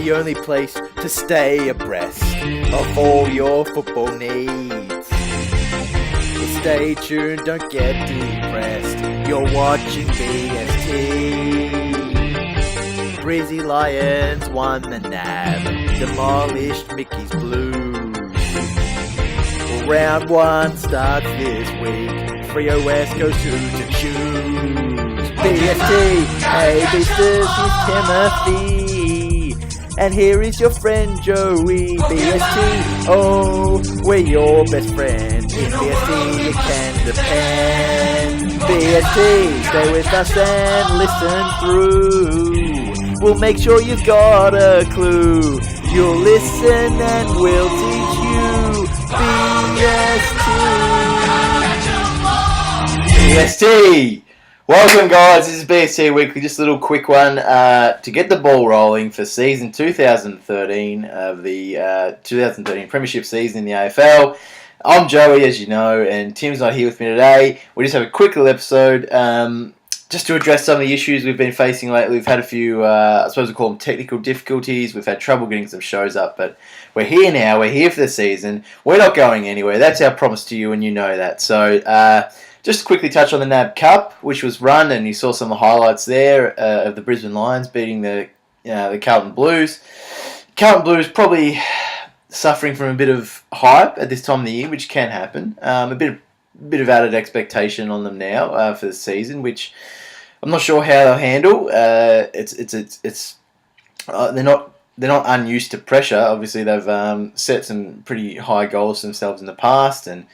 the only place to stay abreast of all your football needs. Stay tuned, don't get depressed. You're watching BST. Breezy Lions won the NAB, demolished Mickey's Blues. Well, round one starts this week. Freo West goes who to choose. BST, hey beasters, here's Timothy. And here is your friend Joey. BST, oh, we're your best friend. In BST you can depend. BST, stay with us and listen through. We'll make sure you've got a clue. You'll listen and we'll teach you. BST! Welcome guys, this is BST Weekly, just a little quick one to get the ball rolling for season 2013 of the 2013 Premiership season in the AFL. I'm Joey, as you know, and Tim's not here with me today. We just have a quick little episode just to address some of the issues we've been facing lately. We've had a few, I suppose we call them technical difficulties. We've had trouble getting some shows up, but we're here now. We're here for the season. We're not going anywhere. That's our promise to you, and you know that. So, just to quickly touch on the NAB Cup, which was run, and you saw some of the highlights there of the Brisbane Lions beating the Carlton Blues. Carlton Blues probably suffering from a bit of hype at this time of the year, which can happen. A bit of added expectation on them now for the season, which I'm not sure how they'll handle. They're not unused to pressure. Obviously, they've set some pretty high goals themselves in the past, and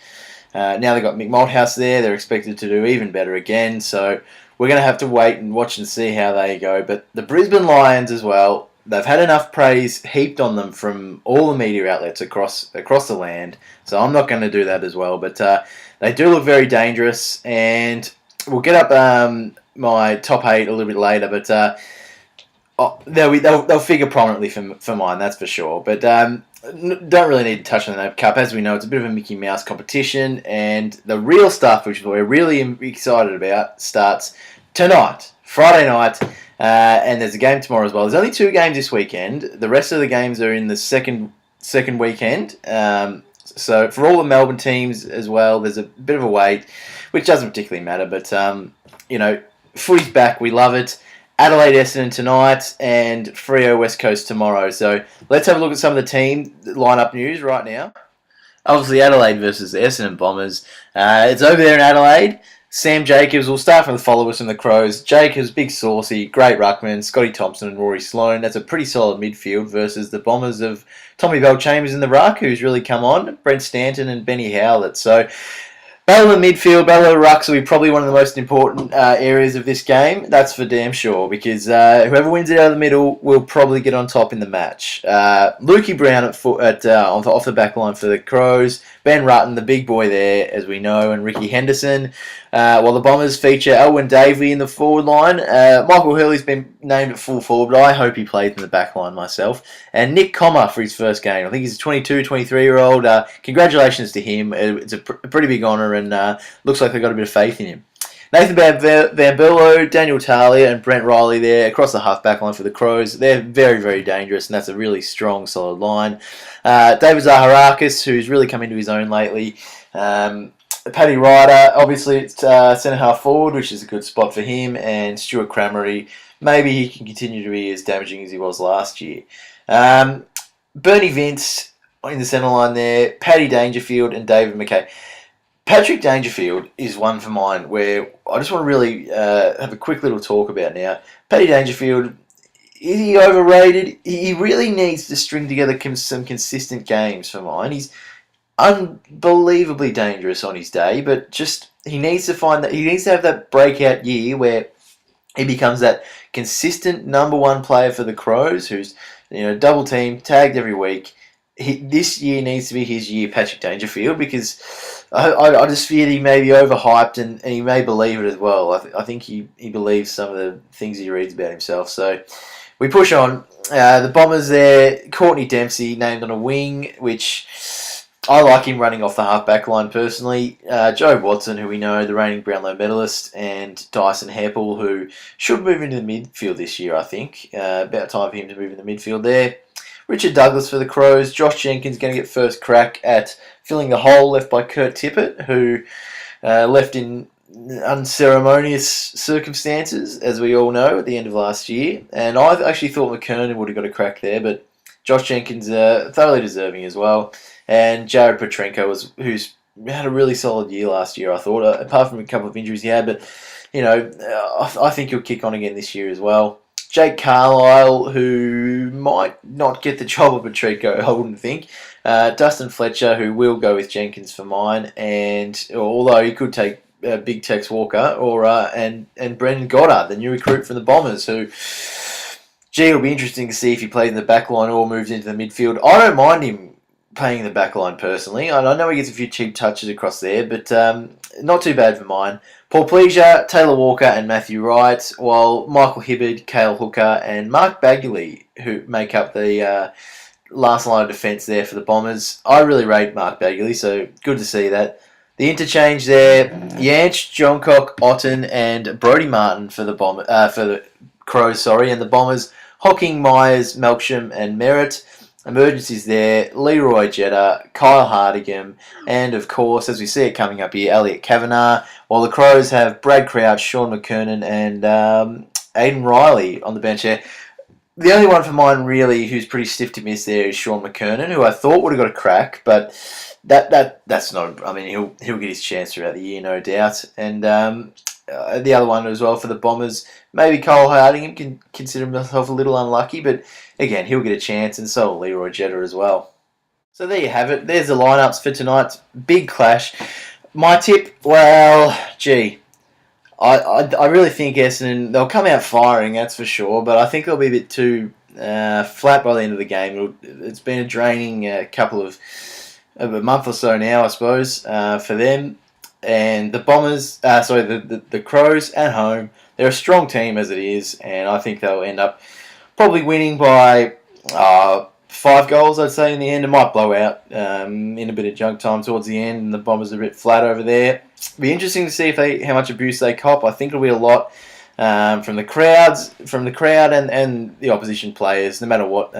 now they've got Mick Malthouse there. They're expected to do even better again. So we're going to have to wait and watch and see how they go. But the Brisbane Lions as well, they've had enough praise heaped on them from all the media outlets across the land. So I'm not going to do that as well. But they do look very dangerous. And we'll get up my top 8 a little bit later. But they'll figure prominently for mine, that's for sure. But don't really need to touch on the NAB Cup. As we know, it's a bit of a Mickey Mouse competition, and the real stuff, which we're really excited about, starts tonight, Friday night, and there's a game tomorrow as well. There's only 2 games this weekend. The rest of the games are in the second weekend. So for all the Melbourne teams as well, there's a bit of a wait, which doesn't particularly matter. But footy's back. We love it. Adelaide Essendon tonight and Freo West Coast tomorrow. So let's have a look at some of the team lineup news right now. Obviously Adelaide versus the Essendon Bombers. It's over there in Adelaide. Sam Jacobs, we'll start from the followers from the Crows. Jacobs, big saucy, great ruckman, Scotty Thompson and Rory Sloane. That's a pretty solid midfield versus the Bombers of Tommy Bell-Chambers in the ruck, who's really come on, Brent Stanton and Benny Howlett. So battle of midfield, battle of rucks will be probably one of the most important areas of this game. That's for damn sure, because whoever wins it out of the middle will probably get on top in the match. Lukey Brown off the back line for the Crows. Ben Rutten, the big boy there, as we know, and Ricky Henderson. While the Bombers feature Elwyn Davey in the forward line. Michael Hurley's been named at full forward, but I hope he plays in the back line myself. And Nick Comer for his first game. I think he's a 22, 23-year-old. Congratulations to him. It's a pretty big honour, and looks like they've got a bit of faith in him. Nathan Van Berlo, Daniel Talia, and Brent Riley there across the half-back line for the Crows. They're very, very dangerous, and that's a really strong, solid line. David Zaharakis, who's really come into his own lately. Paddy Ryder, obviously it's centre-half forward, which is a good spot for him, and Stuart Cramery. Maybe he can continue to be as damaging as he was last year. Bernie Vince in the centre line there, Paddy Dangerfield, and David McKay. Patrick Dangerfield is one for mine where I just want to really have a quick little talk about now. Paddy Dangerfield, is he overrated? He really needs to string together some consistent games for mine. He's unbelievably dangerous on his day, but just he needs to have that breakout year where he becomes that consistent number 1 player for the Crows, who's double team, tagged every week. This year needs to be his year, Patrick Dangerfield, because I just fear he may be overhyped and he may believe it as well. I think he believes some of the things he reads about himself. So we push on. The Bombers there, Courtney Dempsey named on a wing, which I like him running off the half-back line personally. Joe Watson, who we know, the reigning Brownlow medalist, and Dyson Heppel, who should move into the midfield this year, I think. About time for him to move in the midfield there. Richard Douglas for the Crows. Josh Jenkins going to get first crack at filling the hole left by Kurt Tippett, who left in unceremonious circumstances, as we all know, at the end of last year. And I actually thought McKernan would have got a crack there, but Josh Jenkins thoroughly deserving as well. And Jared Petrenko, who's had a really solid year last year, I thought, apart from a couple of injuries he had. But, I think he'll kick on again this year as well. Jake Carlisle, who might not get the job of Petrenko, I wouldn't think. Dustin Fletcher, who will go with Jenkins for mine. And although he could take Big Tex Walker and Brendan Goddard, the new recruit from the Bombers, who... Gee, it'll be interesting to see if he plays in the back line or moves into the midfield. I don't mind him playing in the back line personally. I know he gets a few cheap touches across there, but not too bad for mine. Paul Pleasure, Taylor Walker and Matthew Wright, while Michael Hibberd, Cale Hooker and Mark Bagley, who make up the last line of defence there for the Bombers. I really rate Mark Bagley, so good to see that. The interchange there, Yanch, Johncock, Otten and Brodie Martin for the Crows, and the Bombers, Hocking, Myers, Melksham and Merritt. Emergencies there, Leroy Jetta, Kyle Hardigan, and of course, as we see it coming up here, Elliot Kavanagh, while the Crows have Brad Crouch, Sean McKernan and Aidan Riley on the bench there. The only one for mine really who's pretty stiff to miss there is Sean McKernan, who I thought would have got a crack, but that's not... I mean, he'll get his chance throughout the year, no doubt. And the other one as well for the Bombers, maybe Cole Hardingham can consider himself a little unlucky, but again, he'll get a chance, and so will Leroy Jetta as well. So there you have it. There's the lineups for tonight's big clash. My tip, well, gee, I really think Essendon, they'll come out firing, that's for sure, but I think they'll be a bit too flat by the end of the game. It's been a draining couple of a month or so now, I suppose, for them. And the Bombers, the Crows at home, they're a strong team as it is, and I think they'll end up probably winning by 5 goals, I'd say, in the end. It might blow out in a bit of junk time towards the end, and the Bombers are a bit flat over there. It'll be interesting to see how much abuse they cop. I think it'll be a lot from the crowd and the opposition players, no matter what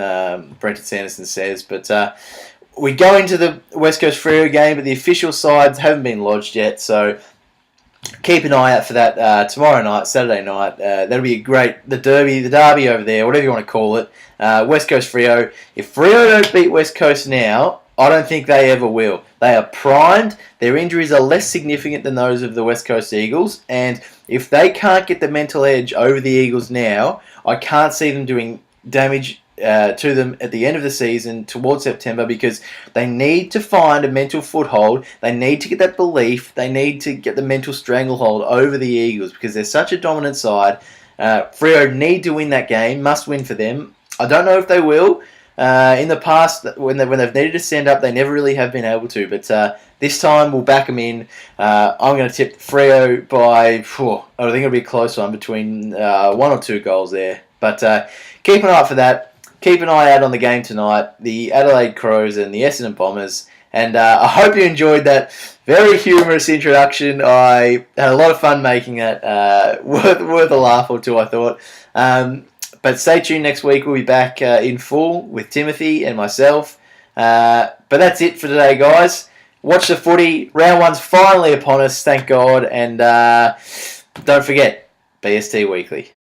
Brenton Sanderson says. But we go into the West Coast Freo game, but the official sides haven't been lodged yet, so keep an eye out for that tomorrow night, Saturday night. That'll be the derby over there, whatever you want to call it. West Coast Freo. If Freo don't beat West Coast now, I don't think they ever will. They are primed. Their injuries are less significant than those of the West Coast Eagles, and if they can't get the mental edge over the Eagles now, I can't see them doing damage to them at the end of the season towards September, because they need to find a mental foothold. They need to get that belief. They need to get the mental stranglehold over the Eagles, because they're such a dominant side. Freo need to win that game. Must win for them. I don't know if they will. In the past, when they've needed to stand up, they never really have been able to. But this time, we'll back them in. I'm going to tip Freo by, I think it'll be a close one, between 1 or 2 goals there. But keep an eye out for that. Keep an eye out on the game tonight, the Adelaide Crows and the Essendon Bombers. And I hope you enjoyed that very humorous introduction. I had a lot of fun making that. Worth a laugh or two, I thought. But stay tuned next week. We'll be back in full with Timothy and myself. But that's it for today, guys. Watch the footy. Round 1's finally upon us, thank God. And don't forget, BST Weekly.